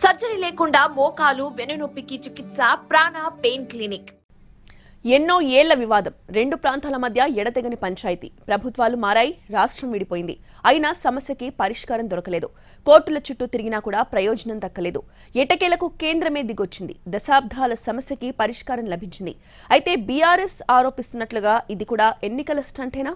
Surgery లేకుండా మోకాలు వెన్నునొప్పికి చికిత్స ప్రాణ పెయిన్ క్లినిక్. ఎన్నో ఏళ్ల వివాదం, రెండు ప్రాంతాల మధ్య ఎడతెగని పంచాయతీ. ప్రభుత్వాలు మారాయి, రాష్ట్రం విడిపోయింది. అయినా సమస్యకి పరిష్కారం దొరకలేదు. కోర్టుల చుట్టూ తిరిగినా కూడా ప్రయోజనం దక్కలేదు. ఎట్టకేలకు కేంద్రమే దిగొచ్చింది. దశాబ్దాల సమస్యకి పరిష్కారం లభించింది. అయితే బీఆర్ఎస్ ఆరోపిస్తున్నట్లుగా ఇది కూడా ఎన్నికల స్టంటేనా?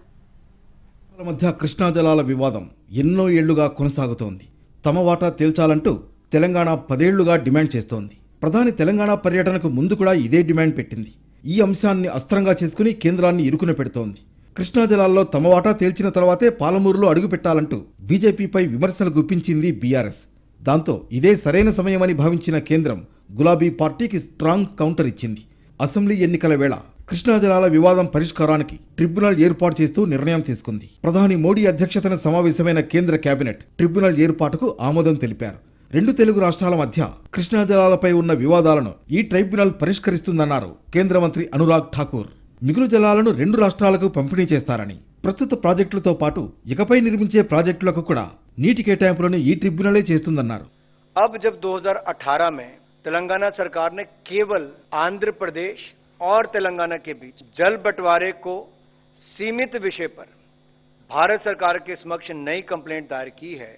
మధ్య కృష్ణా జలాల వివాదం ఎన్నో ఏళ్లుగా కొనసాగుతోంది. తమ వాటా తేల్చాలంటూ తెలంగాణ 10 ఏళ్లుగా డిమాండ్ చేస్తోంది. ప్రధాని తెలంగాణ పర్యటనకు ముందు కూడా ఇదే డిమాండ్ పెట్టింది. ఈ అంశాన్ని అస్త్రంగా చేసుకుని కేంద్రాన్ని ఇరుకున పెడుతోంది. కృష్ణా జలాల్లో తమ వాటా తేల్చిన తర్వాతే పాలమూరులో అడుగుపెట్టాలంటూ బీజేపీపై విమర్శలు గుప్పించింది బీఆర్ఎస్. దాంతో ఇదే సరైన సమయమని భావించిన కేంద్రం గులాబీ పార్టీకి స్ట్రాంగ్ కౌంటర్ ఇచ్చింది. అసెంబ్లీ ఎన్నికల వేళ కృష్ణా జలాల వివాదం పరిష్కారానికి ట్రిబ్యునల్ ఏర్పాటు చేస్తూ నిర్ణయం తీసుకుంది. ప్రధాని మోడీ అధ్యక్షతన సమావేశమైన కేంద్ర కేబినెట్ ట్రిబ్యునల్ ఏర్పాటుకు ఆమోదం తెలిపారు. రెండు తెలుగు రాష్ట్రాల మధ్య కృష్ణా జలాలపై ఉన్న వివాదాలను ఈ ట్రైబ్యునల్ పరిష్కరిస్తుందన్నారు కేంద్ర మంత్రి అనురాగ్ ఠాకూర్. మిగులు జలాలను రెండు రాష్ట్రాలకు పంపిణీ చేస్తారని, ప్రస్తుత ప్రాజెక్టులతో పాటు ఇకపై నిర్మించే ప్రాజెక్టులకు కూడా నీటి కేటాయింపులను ఈ ట్రిబ్యునలే చేస్తుందన్నారు. अब जब 2018 में तेलंगाना सरकार ने केवल आंध्र प्रदेश और तेलंगाना के बीच जल बंटवारे को सीमित विषय पर भारत सरकार के समक्ष नई कंप्लेंट दायर की है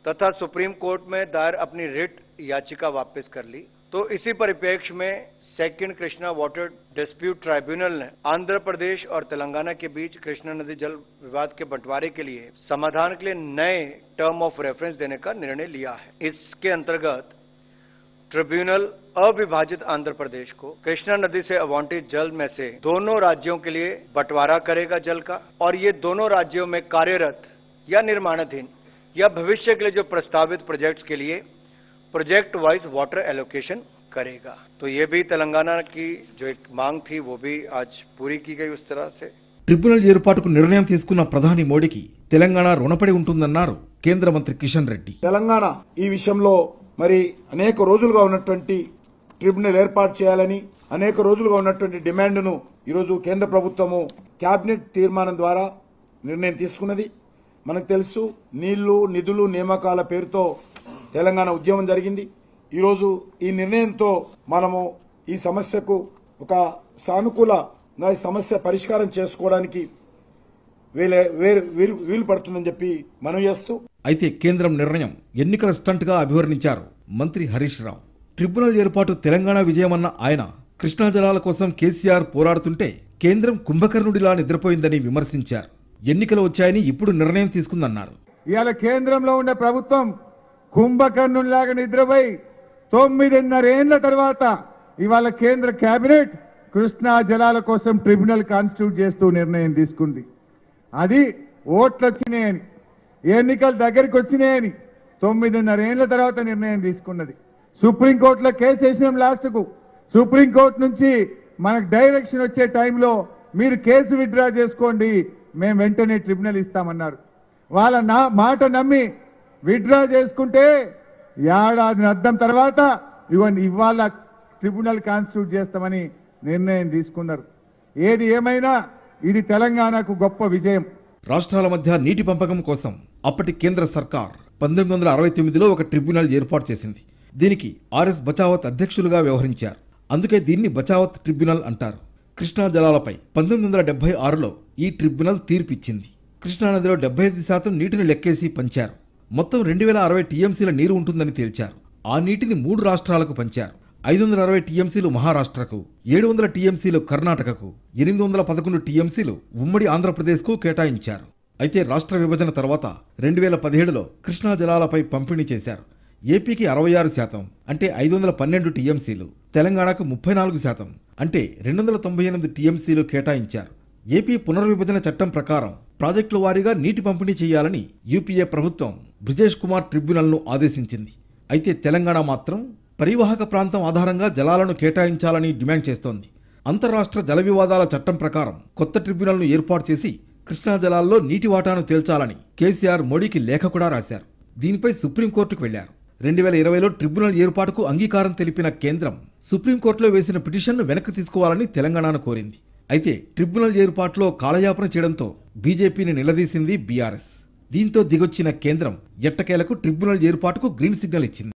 तथा सुप्रीम कोर्ट में दायर अपनी रिट याचिका वापस कर ली, तो इसी परिप्रेक्ष्य में second Krishna water dispute tribunal ने आंध्र प्रदेश और तेलंगाना के बीच कृष्णा नदी जल विवाद के बंटवारे के लिए समाधान के लिए नए टर्म ऑफ रेफरेंस देने का निर्णय लिया है. इसके अंतर्गत ट्रिब्यूनल अविभाजित आंध्र प्रदेश को कृष्णा नदी से आवंटित जल में से दोनों राज्यों के लिए बंटवारा करेगा जल का, और ये दोनों राज्यों में कार्यरत या निर्माणाधीन या भविष्य के लिए जो प्रस्तावित प्रोजेक्ट्स के लिए प्रोजेक्ट वाइज वाटर एलोकेशन करेगा. तो ये भी तेलंगाना की जो एक मांग थी वो भी आज पूरी की गई. उस तरह से ట్రిబ్యునల్ ఏర్పాటుకు నిర్ణయం తీసుకున్న ప్రధాని మోడీకి తెలంగాణ రుణపడి ఉంటుందన్నారు కేంద్ర మంత్రి కిషన్ రెడ్డి. తెలంగాణ ఈ విషయంలో మరి అనేక రోజులుగా ఉన్నటువంటి ట్రిబ్యునల్ ఏర్పాటు చేయాలని అనేక రోజులుగా ఉన్నటువంటి డిమాండ్ను ఈరోజు కేంద్ర ప్రభుత్వము కేబినెట్ తీర్మానం ద్వారా నిర్ణయం తీసుకున్నది. మనకు తెలుసు, నీళ్లు నిధులు నియామకాల పేరుతో తెలంగాణ ఉద్యమం జరిగింది. ఈరోజు ఈ నిర్ణయంతో మనము ఈ సమస్యకు ఒక సానుకూలంగా ఈ సమస్య పరిష్కారం చేసుకోవడానికి వీలు పడుతుందని చెప్పి మనం చేస్తూ, అయితే కేంద్రం నిర్ణయం ఎన్నికల స్టంట్గా అభివర్ణించారు మంత్రి హరీష్ రావు. ట్రిబ్యునల్ ఏర్పాటు తెలంగాణ విజయమన్న ఆయన కృష్ణా జలాల కోసం కేసీఆర్ పోరాడుతుంటే కేంద్రం కుంభకర్ణుడిలా నిద్రపోయిందని విమర్శించారు. ఎన్నికలు వచ్చాయని ఇప్పుడు నిర్ణయం తీసుకుందన్నారు. ఇవాళ కేంద్రంలో ఉన్న ప్రభుత్వం కుంభకర్ణునిలాగా నిద్రపోయి 9.5 ఏళ్ల తర్వాత ఇవాళ కేంద్ర కేబినెట్ కృష్ణా జలాల కోసం ట్రిబ్యునల్ కాన్స్టిట్యూట్ చేస్తూ నిర్ణయం తీసుకుంది. అది ఓట్లు వచ్చినాయని, ఎన్నికలు దగ్గరికి వచ్చినాయని 9.5 ఏళ్ల తర్వాత నిర్ణయం తీసుకున్నది. సుప్రీంకోర్టులో కేసు వేసినాం. లాస్ట్కు సుప్రీంకోర్టు నుంచి మనకు డైరెక్షన్ వచ్చే టైంలో మీరు కేసు విత్డ్రా చేసుకోండి, మేము వెంటనే ట్రిబ్యునల్ ఇస్తామన్నారు. వాళ్ళ మాట నమ్మి విత్డ్రా చేసుకుంటే ఏడాది అర్థం తర్వాత ఇవాళ ట్రిబ్యునల్ కాన్స్టిట్యూట్ చేస్తామని నిర్ణయం తీసుకున్నారు. ఏది ఏమైనా ఇది తెలంగాణకు గొప్ప విజయం. రాష్ట్రాల మధ్య నీటి పంపకం కోసం అప్పటి కేంద్ర సర్కార్ 1969లో ఒక ట్రిబ్యునల్ ఏర్పాటు చేసింది. దీనికి ఆర్ఎస్ బచావత్ అధ్యక్షులుగా వ్యవహరించారు. అందుకే దీన్ని బచావత్ ట్రిబ్యునల్ అంటారు. కృష్ణా జలాలపై 1976లో ఈ ట్రిబ్యునల్ తీర్పిచ్చింది. కృష్ణానదిలో 75% నీటిని లెక్కేసి పంచారు. మొత్తం 2060 టీఎంసీల నీరు ఉంటుందని తేల్చారు. ఆ నీటిని 3 రాష్ట్రాలకు పంచారు. 560 టీఎంసీలు మహారాష్ట్రకు, 700 టీఎంసీలు కర్ణాటకకు, 811 టీఎంసీలు ఉమ్మడి ఆంధ్రప్రదేశ్కు కేటాయించారు. అయితే రాష్ట్ర విభజన తర్వాత 2017లో కృష్ణా జలాలపై పంపిణీ చేశారు. ఏపీకి 66% అంటే 512 టీఎంసీలు, తెలంగాణకు 34% అంటే 298 టీఎంసీలు కేటాయించారు. ఏపీ పునర్విభజన చట్టం ప్రకారం ప్రాజెక్టుల వారీగా నీటి పంపిణీ చేయాలని యూపీఏ ప్రభుత్వం బ్రిజేష్ కుమార్ ట్రిబ్యునల్ను ఆదేశించింది. అయితే తెలంగాణ మాత్రం పరివాహక ప్రాంతం ఆధారంగా జలాలను కేటాయించాలని డిమాండ్ చేస్తోంది. అంతర్రాష్ట్ర జల వివాదాల చట్టం ప్రకారం కొత్త ట్రిబ్యునల్ను ఏర్పాటు చేసి కృష్ణా జలాల్లో నీటి వాటాను తేల్చాలని కేసీఆర్ మోడీకి లేఖ కూడా రాశారు. దీనిపై సుప్రీంకోర్టుకు వెళ్లారు. 2020లో ట్రిబ్యునల్ ఏర్పాటుకు అంగీకారం తెలిపిన కేంద్రం సుప్రీంకోర్టులో వేసిన పిటిషన్ను వెనక్కి తీసుకోవాలని తెలంగాణను కోరింది. అయితే ట్రిబ్యునల్ ఏర్పాటులో కాలయాపన చేయడంతో బీజేపీని నిలదీసింది బీఆర్ఎస్. దీంతో దిగొచ్చిన కేంద్రం ఎట్టకేలకు ట్రిబ్యునల్ ఏర్పాటుకు గ్రీన్ సిగ్నల్ ఇచ్చింది.